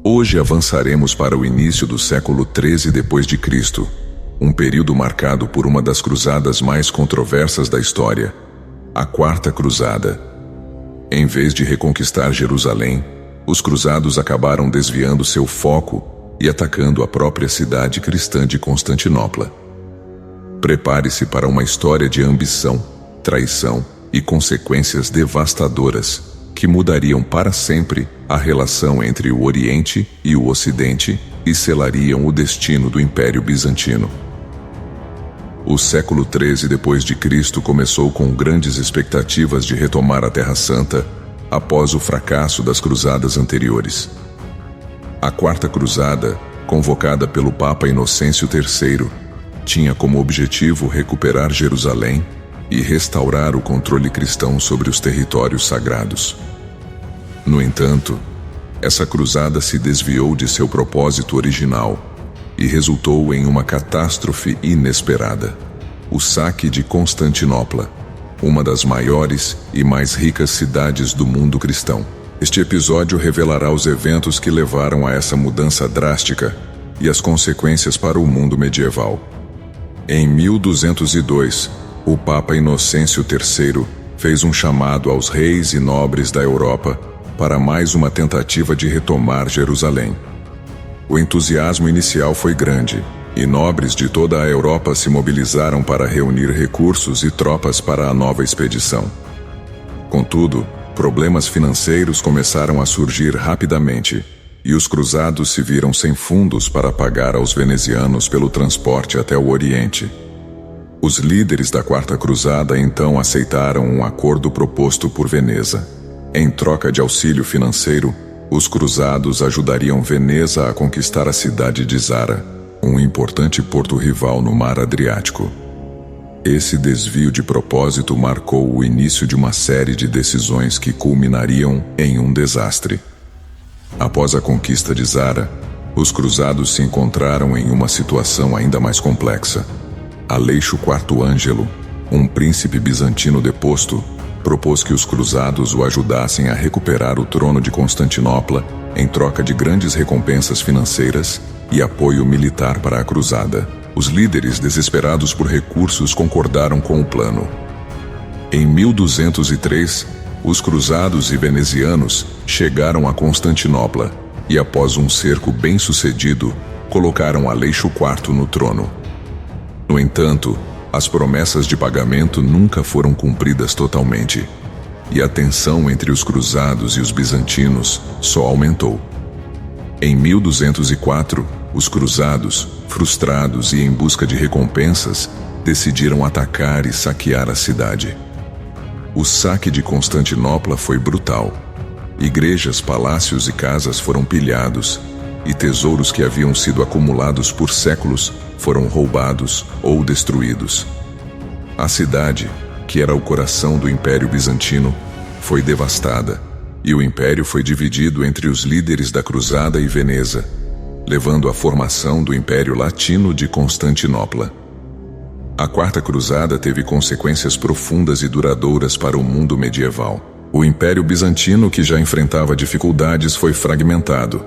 Hoje avançaremos para o início do século XIII d.C., um período marcado por uma das cruzadas mais controversas da história, a Quarta Cruzada. Em vez de reconquistar Jerusalém, os cruzados acabaram desviando seu foco e atacando a própria cidade cristã de Constantinopla. Prepare-se para uma história de ambição, traição e consequências devastadoras que mudariam para sempre a relação entre o Oriente e o Ocidente e selariam o destino do Império Bizantino. O século XIII d.C. começou com grandes expectativas de retomar a Terra Santa após o fracasso das cruzadas anteriores. A Quarta Cruzada, convocada pelo Papa Inocêncio III, tinha como objetivo recuperar Jerusalém e restaurar o controle cristão sobre os territórios sagrados. No entanto, essa cruzada se desviou de seu propósito original e resultou em uma catástrofe inesperada: o saque de Constantinopla, uma das maiores e mais ricas cidades do mundo cristão. Este episódio revelará os eventos que levaram a essa mudança drástica e as consequências para o mundo medieval. Em 1202, o Papa Inocêncio III fez um chamado aos reis e nobres da Europa para mais uma tentativa de retomar Jerusalém. O entusiasmo inicial foi grande, e nobres de toda a Europa se mobilizaram para reunir recursos e tropas para a nova expedição. Contudo, problemas financeiros começaram a surgir rapidamente, e os cruzados se viram sem fundos para pagar aos venezianos pelo transporte até o Oriente. Os líderes da Quarta Cruzada então aceitaram um acordo proposto por Veneza. Em troca de auxílio financeiro, os cruzados ajudariam Veneza a conquistar a cidade de Zara, um importante porto rival no Mar Adriático. Esse desvio de propósito marcou o início de uma série de decisões que culminariam em um desastre. Após a conquista de Zara, os cruzados se encontraram em uma situação ainda mais complexa. Aleixo IV Ângelo, um príncipe bizantino deposto, propôs que os cruzados o ajudassem a recuperar o trono de Constantinopla em troca de grandes recompensas financeiras e apoio militar para a cruzada. Os líderes, desesperados por recursos, concordaram com o plano. Em 1203, os cruzados e venezianos chegaram a Constantinopla e, após um cerco bem-sucedido, colocaram Aleixo IV no trono. No entanto, as promessas de pagamento nunca foram cumpridas totalmente, e a tensão entre os cruzados e os bizantinos só aumentou. Em 1204, os cruzados, frustrados e em busca de recompensas, decidiram atacar e saquear a cidade. O saque de Constantinopla foi brutal. Igrejas, palácios e casas foram pilhados, e tesouros que haviam sido acumulados por séculos foram roubados ou destruídos. A cidade, que era o coração do Império Bizantino, foi devastada, e o Império foi dividido entre os líderes da Cruzada e Veneza, levando à formação do Império Latino de Constantinopla. A Quarta Cruzada teve consequências profundas e duradouras para o mundo medieval. O Império Bizantino, que já enfrentava dificuldades, foi fragmentado,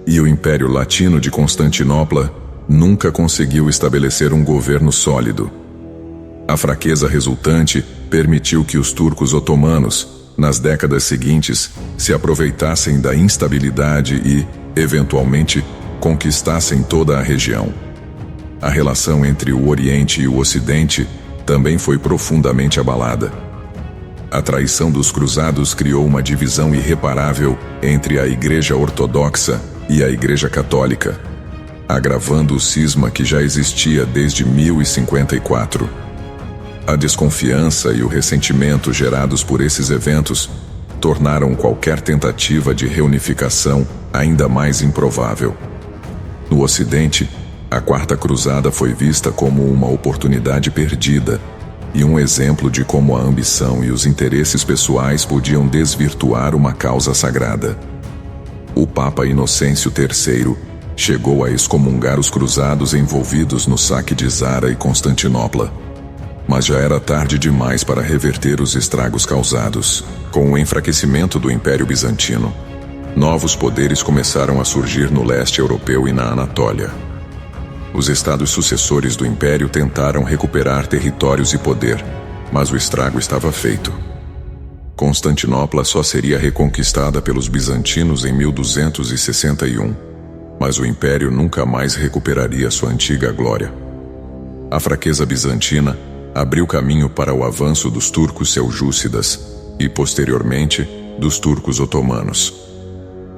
e o Império Latino de Constantinopla nunca conseguiu estabelecer um governo sólido. A fraqueza resultante permitiu que os turcos otomanos, nas décadas seguintes, se aproveitassem da instabilidade e, eventualmente, conquistassem toda a região. A relação entre o Oriente e o Ocidente também foi profundamente abalada. A traição dos cruzados criou uma divisão irreparável entre a Igreja Ortodoxa e a Igreja Católica, agravando o cisma que já existia desde 1054. A desconfiança e o ressentimento gerados por esses eventos tornaram qualquer tentativa de reunificação ainda mais improvável. No Ocidente, a Quarta Cruzada foi vista como uma oportunidade perdida e um exemplo de como a ambição e os interesses pessoais podiam desvirtuar uma causa sagrada. O Papa Inocêncio III chegou a excomungar os cruzados envolvidos no saque de Zara e Constantinopla. Mas já era tarde demais para reverter os estragos causados. Com o enfraquecimento do Império Bizantino, Novos poderes começaram a surgir no leste europeu e na Anatólia. Os estados sucessores do Império tentaram recuperar territórios e poder, mas o estrago estava feito. Constantinopla só seria reconquistada pelos bizantinos em 1261, mas o Império nunca mais recuperaria sua antiga glória. A fraqueza bizantina abriu caminho para o avanço dos turcos seljúcidas e, posteriormente, dos turcos otomanos.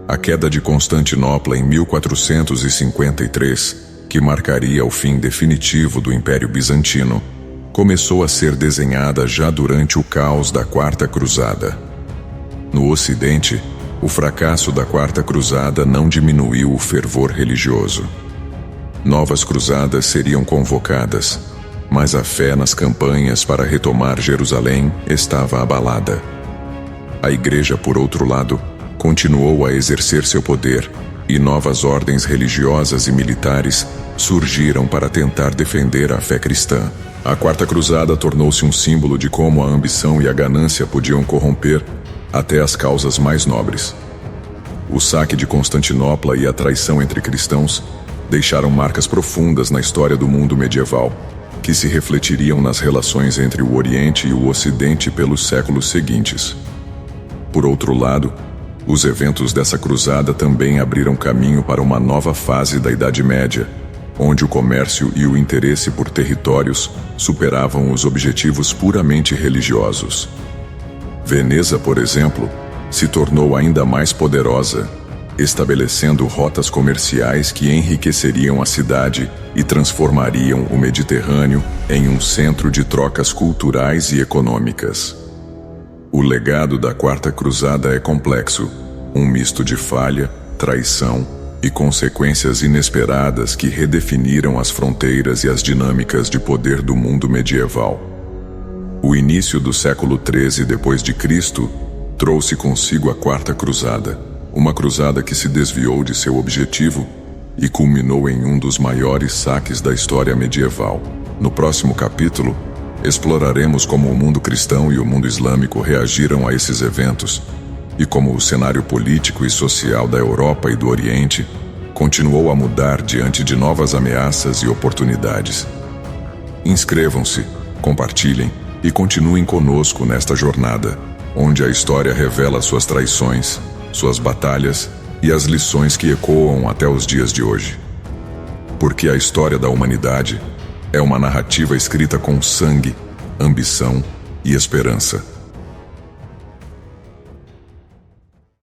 A queda de Constantinopla em 1453, que marcaria o fim definitivo do Império Bizantino, começou a ser desenhada já durante o caos da Quarta Cruzada. No Ocidente, o fracasso da Quarta Cruzada não diminuiu o fervor religioso. Novas cruzadas seriam convocadas, mas a fé nas campanhas para retomar Jerusalém estava abalada. A Igreja, por outro lado, continuou a exercer seu poder, e novas ordens religiosas e militares surgiram para tentar defender a fé cristã. A Quarta Cruzada tornou-se um símbolo de como a ambição e a ganância podiam corromper até as causas mais nobres. O saque de Constantinopla e a traição entre cristãos deixaram marcas profundas na história do mundo medieval, que se refletiriam nas relações entre o Oriente e o Ocidente pelos séculos seguintes. Por outro lado, os eventos dessa cruzada também abriram caminho para uma nova fase da Idade Média, onde o comércio e o interesse por territórios superavam os objetivos puramente religiosos. Veneza, por exemplo, se tornou ainda mais poderosa, estabelecendo rotas comerciais que enriqueceriam a cidade e transformariam o Mediterrâneo em um centro de trocas culturais e econômicas. O legado da Quarta Cruzada é complexo, um misto de falha, traição e consequências inesperadas que redefiniram as fronteiras e as dinâmicas de poder do mundo medieval. O início do século XIII d.C. trouxe consigo a Quarta Cruzada, uma cruzada que se desviou de seu objetivo e culminou em um dos maiores saques da história medieval. No próximo capítulo, exploraremos como o mundo cristão e o mundo islâmico reagiram a esses eventos e como o cenário político e social da Europa e do Oriente continuou a mudar diante de novas ameaças e oportunidades. Inscrevam-se, compartilhem e continuem conosco nesta jornada, onde a história revela suas traições, suas batalhas e as lições que ecoam até os dias de hoje. Porque a história da humanidade é uma narrativa escrita com sangue, ambição e esperança.